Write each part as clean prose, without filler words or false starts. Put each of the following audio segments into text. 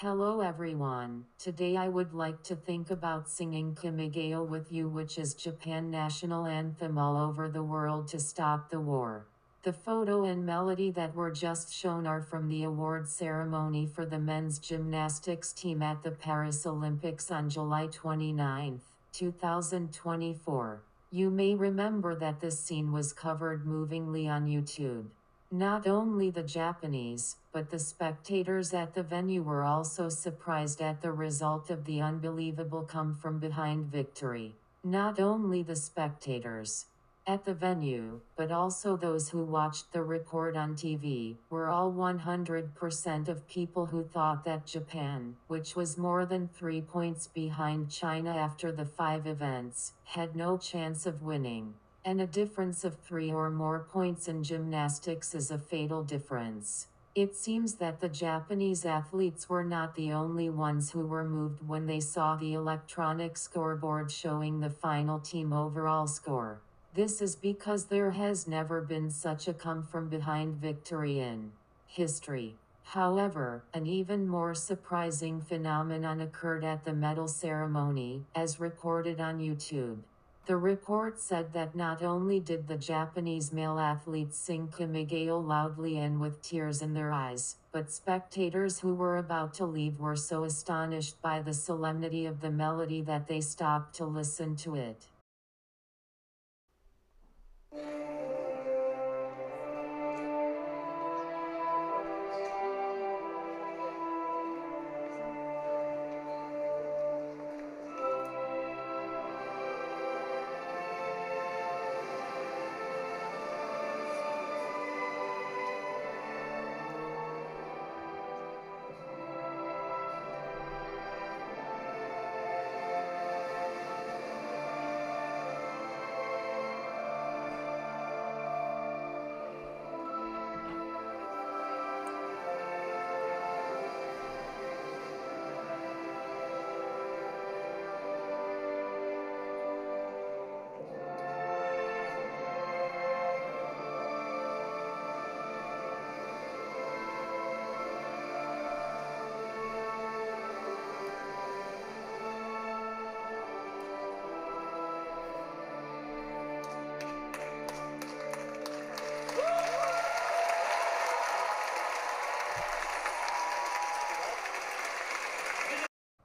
Hello everyone, today I would like to think about singing Kimigayo with you, which is Japan national anthem all over the world to stop the war. The photo and melody that were just shown are from the award ceremony for the men's gymnastics team at the Paris Olympics on July 29, 2024. You may remember that this scene was covered movingly on YouTube. Not only the Japanese, but the spectators at the venue were also surprised at the result of the unbelievable come-from-behind victory. Not only the spectators at the venue, but also those who watched the report on TV, were all 100% of people who thought that Japan, which was more than 3 points behind China after the 5 events, had no chance of winning. And a difference of 3 or more points in gymnastics is a fatal difference. It seems that the Japanese athletes were not the only ones who were moved when they saw the electronic scoreboard showing the final team overall score. This is because there has never been such a come-from-behind victory in history. However, an even more surprising phenomenon occurred at the medal ceremony, as reported on YouTube. The report said that not only did the Japanese male athletes sing Kimigayo loudly and with tears in their eyes, but spectators who were about to leave were so astonished by the solemnity of the melody that they stopped to listen to it.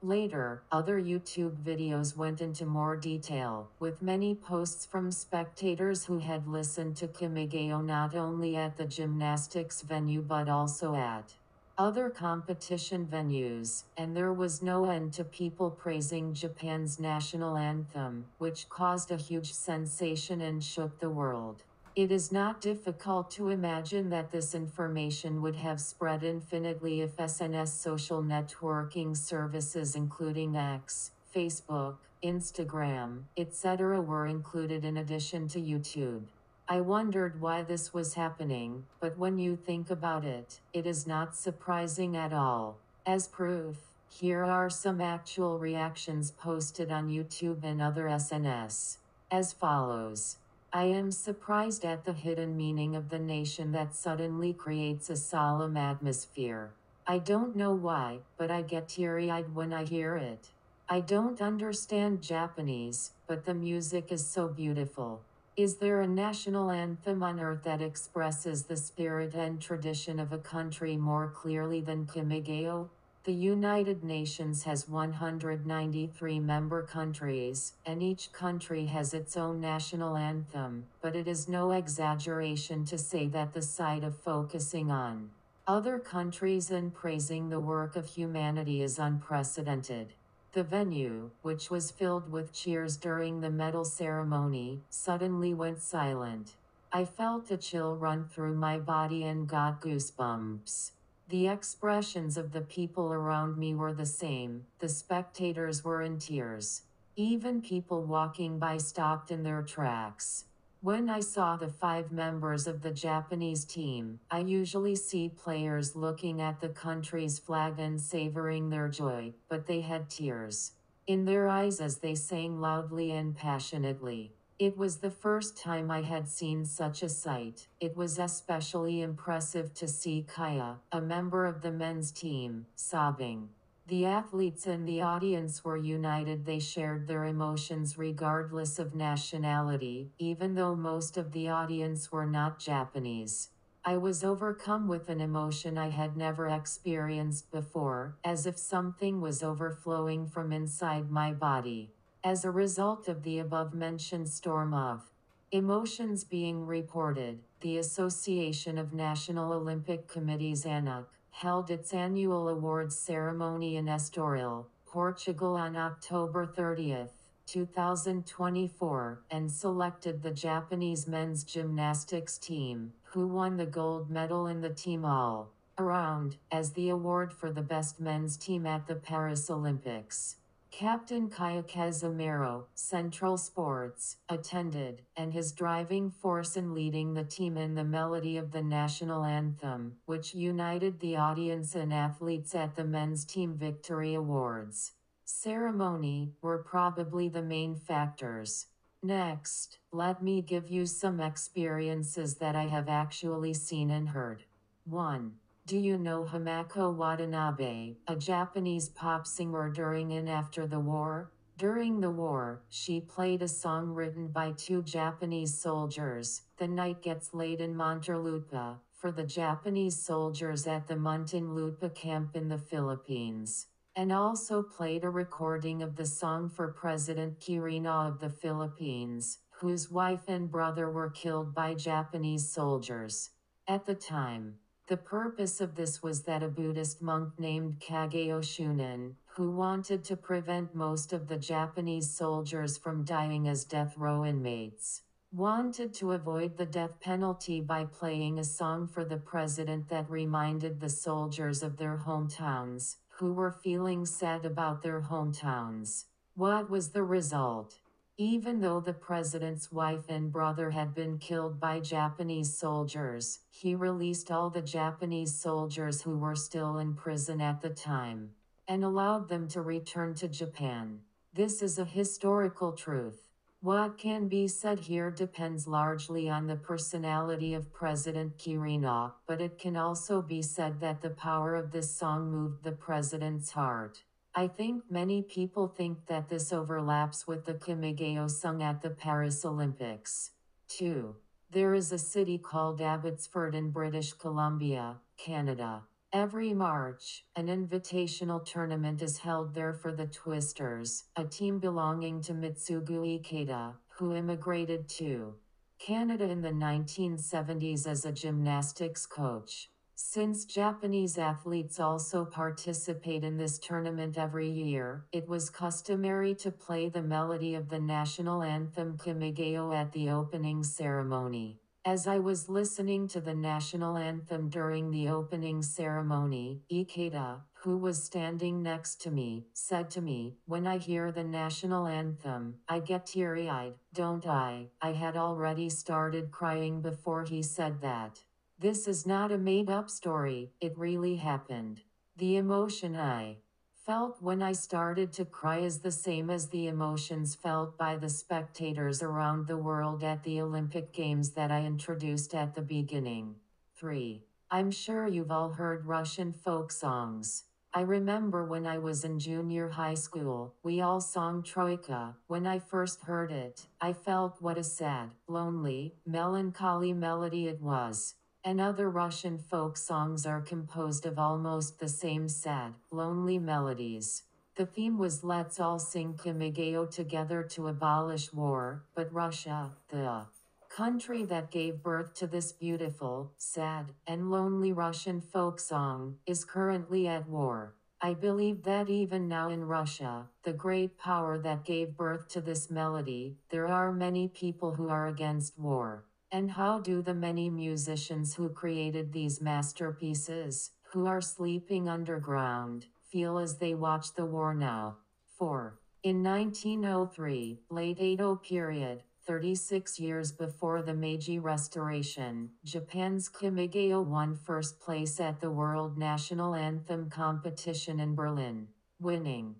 Later, other YouTube videos went into more detail, with many posts from spectators who had listened to Kimigayo not only at the gymnastics venue but also at other competition venues, and there was no end to people praising Japan's national anthem, which caused a huge sensation and shook the world. It is not difficult to imagine that this information would have spread infinitely if SNS social networking services including X, Facebook, Instagram, etc. were included in addition to YouTube. I wondered why this was happening, but when you think about it, it is not surprising at all. As proof, here are some actual reactions posted on YouTube and other SNS. As follows. I am surprised at the hidden meaning of the nation that suddenly creates a solemn atmosphere. I don't know why, but I get teary-eyed when I hear it. I don't understand Japanese, but the music is so beautiful. Is there a national anthem on earth that expresses the spirit and tradition of a country more clearly than Kimigayo? The United Nations has 193 member countries, and each country has its own national anthem, but it is no exaggeration to say that the sight of focusing on other countries and praising the work of humanity is unprecedented. The venue, which was filled with cheers during the medal ceremony, suddenly went silent. I felt a chill run through my body and got goosebumps. The expressions of the people around me were the same. The spectators were in tears. Even people walking by stopped in their tracks. When I saw the 5 members of the Japanese team, I usually see players looking at the country's flag and savoring their joy, but they had tears in their eyes as they sang loudly and passionately. It was the first time I had seen such a sight. It was especially impressive to see Kaya, a member of the men's team, sobbing. The athletes and the audience were united. They shared their emotions regardless of nationality, even though most of the audience were not Japanese. I was overcome with an emotion I had never experienced before, as if something was overflowing from inside my body. As a result of the above-mentioned storm of emotions being reported, the Association of National Olympic Committees ANOC held its annual awards ceremony in Estoril, Portugal on October 30th, 2024, and selected the Japanese men's gymnastics team, who won the gold medal in the team all-around, as the award for the best men's team at the Paris Olympics. Captain Kimigayo, Central Sports, attended, and his driving force in leading the team in the melody of the national anthem, which united the audience and athletes at the Men's Team Victory Awards ceremony, were probably the main factors. Next, let me give you some experiences that I have actually seen and heard. 1. Do you know Hamako Watanabe, a Japanese pop singer during and after the war? During the war, she played a song written by two Japanese soldiers, The Night Gets Late in Muntinlupa, for the Japanese soldiers at the Muntinlupa camp in the Philippines, and also played a recording of the song for President Quirino of the Philippines, whose wife and brother were killed by Japanese soldiers. At the time, the purpose of this was that a Buddhist monk named Kagayo Shunin, who wanted to prevent most of the Japanese soldiers from dying as death row inmates, wanted to avoid the death penalty by playing a song for the president that reminded the soldiers of their hometowns, who were feeling sad about their hometowns. What was the result? Even though the president's wife and brother had been killed by Japanese soldiers, he released all the Japanese soldiers who were still in prison at the time, and allowed them to return to Japan. This is a historical truth. What can be said here depends largely on the personality of President Quirino, but it can also be said that the power of this song moved the president's heart. I think many people think that this overlaps with the Kimigayo sung at the Paris Olympics. 2. There is a city called Abbotsford in British Columbia, Canada. Every March, an invitational tournament is held there for the Twisters, a team belonging to Mitsugu Ikeda, who immigrated to Canada in the 1970s as a gymnastics coach. Since Japanese athletes also participate in this tournament every year, it was customary to play the melody of the national anthem Kimigayo at the opening ceremony. As I was listening to the national anthem during the opening ceremony, Ikeda, who was standing next to me, said to me, "When I hear the national anthem, I get teary-eyed, don't I?" I had already started crying before he said that. This is not a made-up story, it really happened. The emotion I felt when I started to cry is the same as the emotions felt by the spectators around the world at the Olympic Games that I introduced at the beginning. 3. I'm sure you've all heard Russian folk songs. I remember when I was in junior high school, we all sang Troika. When I first heard it, I felt what a sad, lonely, melancholy melody it was. And other Russian folk songs are composed of almost the same sad, lonely melodies. The theme was "Let's all sing Kimigayo together to abolish war," but Russia, the country that gave birth to this beautiful, sad, and lonely Russian folk song, is currently at war. I believe that even now in Russia, the great power that gave birth to this melody, there are many people who are against war. And how do the many musicians who created these masterpieces, who are sleeping underground, feel as they watch the war now? 4. In 1903, late Edo period, 36 years before the Meiji Restoration, Japan's Kimigayo won first place at the World National Anthem competition in Berlin, winning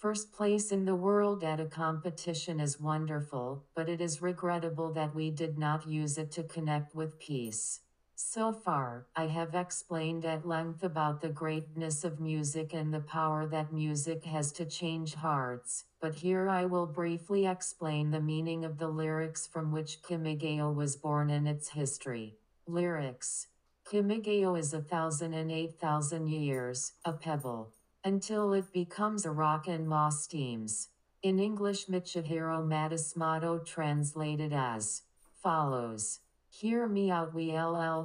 first place in the world at a competition is wonderful, but it is regrettable that we did not use it to connect with peace. So far, I have explained at length about the greatness of music and the power that music has to change hearts, but here I will briefly explain the meaning of the lyrics from which Kimigayo was born and its history. Lyrics. Kimigayo is 1,008,000 years, a pebble, until it becomes a rock and moss steams. In English, Michihiro Matsumoto translated as follows. Hear me out, we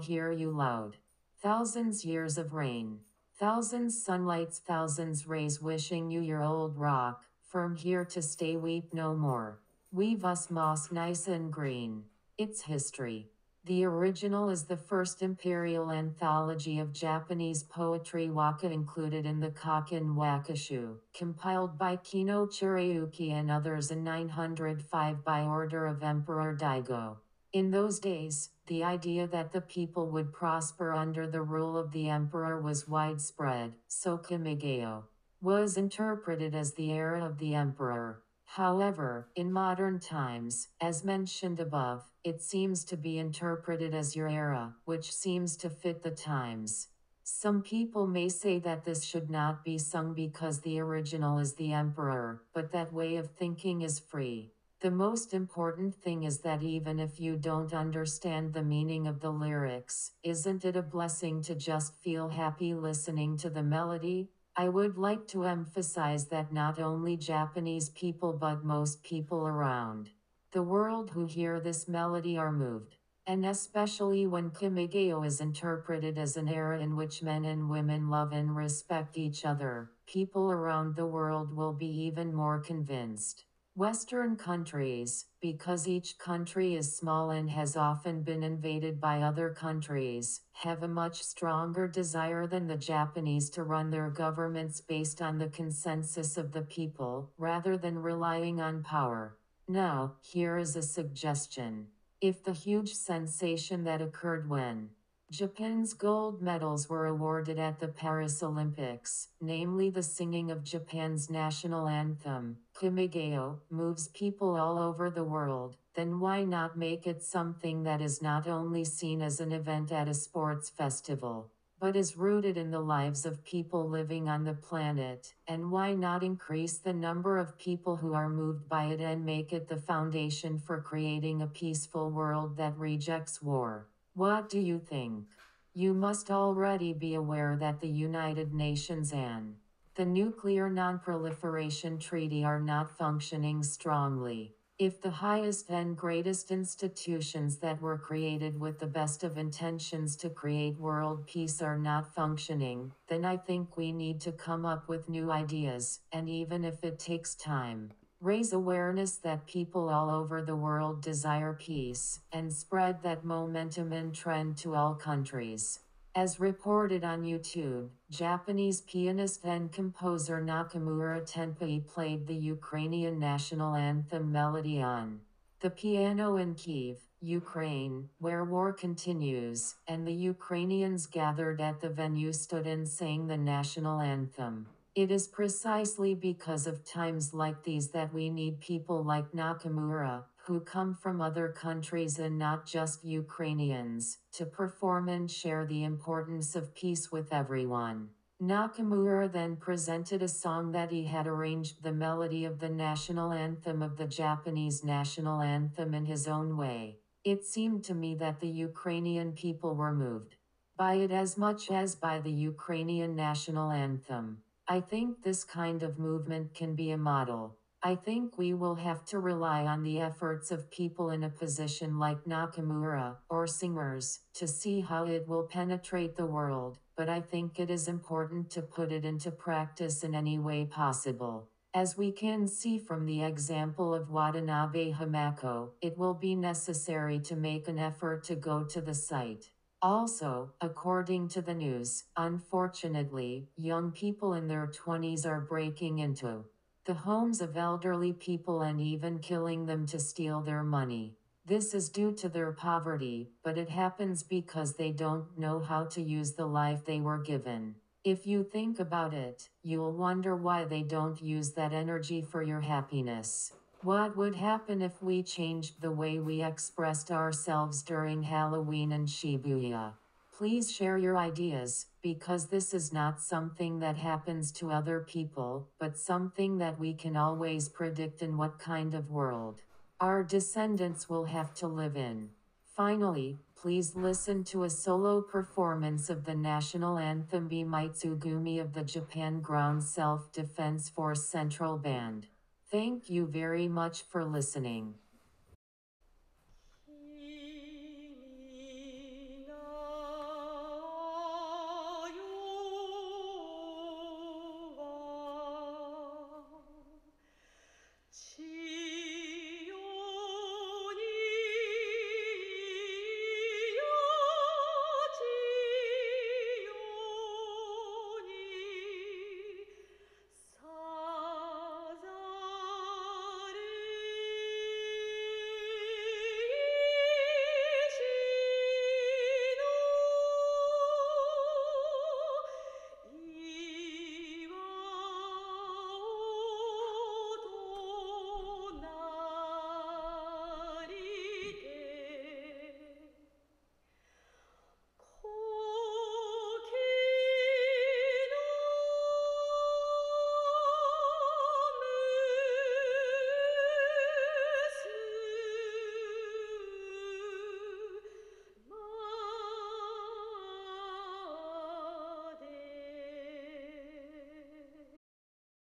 hear you loud. Thousands years of rain, thousands sunlights, thousands rays wishing you your old rock, firm here to stay, weep no more. Weave us moss nice and green. Its history. The original is the first imperial anthology of Japanese poetry waka included in the Kaken Wakashu, compiled by Kino Tsurayuki and others in 905 by order of Emperor Daigo. In those days, the idea that the people would prosper under the rule of the emperor was widespread, so Kimigayo was interpreted as the era of the emperor. However, in modern times, as mentioned above, it seems to be interpreted as your era, which seems to fit the times. Some people may say that this should not be sung because the original is the emperor, but that way of thinking is free. The most important thing is that even if you don't understand the meaning of the lyrics, isn't it a blessing to just feel happy listening to the melody? I would like to emphasize that not only Japanese people but most people around the world who hear this melody are moved. And especially when Kimigayo is interpreted as an era in which men and women love and respect each other, people around the world will be even more convinced. Western countries, because each country is small and has often been invaded by other countries, have a much stronger desire than the Japanese to run their governments based on the consensus of the people, rather than relying on power. Now, here is a suggestion. If the huge sensation that occurred when Japan's gold medals were awarded at the Paris Olympics, namely the singing of Japan's national anthem, Kimigayo, moves people all over the world, then why not make it something that is not only seen as an event at a sports festival, but is rooted in the lives of people living on the planet, and why not increase the number of people who are moved by it and make it the foundation for creating a peaceful world that rejects war? What do you think? You must already be aware that the United Nations and the Nuclear Non-Proliferation Treaty are not functioning strongly. If the highest and greatest institutions that were created with the best of intentions to create world peace are not functioning, then I think we need to come up with new ideas, and even if it takes time, raise awareness that people all over the world desire peace, and spread that momentum and trend to all countries. As reported on YouTube, Japanese pianist and composer Nakamura Tenpai played the Ukrainian national anthem melody on the piano in Kyiv, Ukraine, where war continues, and the Ukrainians gathered at the venue stood and sang the national anthem. It is precisely because of times like these that we need people like Nakamura, who come from other countries and not just Ukrainians, to perform and share the importance of peace with everyone. Nakamura then presented a song that he had arranged the melody of the national anthem of the Japanese national anthem in his own way. It seemed to me that the Ukrainian people were moved by it as much as by the Ukrainian national anthem. I think this kind of movement can be a model. I think we will have to rely on the efforts of people in a position like Nakamura, or singers, to see how it will penetrate the world, but I think it is important to put it into practice in any way possible. As we can see from the example of Watanabe Hamako, it will be necessary to make an effort to go to the site. Also, according to the news, unfortunately, young people in their 20s are breaking into the homes of elderly people and even killing them to steal their money. This is due to their poverty, but it happens because they don't know how to use the life they were given. If you think about it, you'll wonder why they don't use that energy for your happiness. What would happen if we changed the way we expressed ourselves during Halloween in Shibuya? Please share your ideas, because this is not something that happens to other people, but something that we can always predict in what kind of world our descendants will have to live in. Finally, please listen to a solo performance of the national anthem Be Maitsugumi of the Japan Ground Self-Defense Force Central Band. Thank you very much for listening.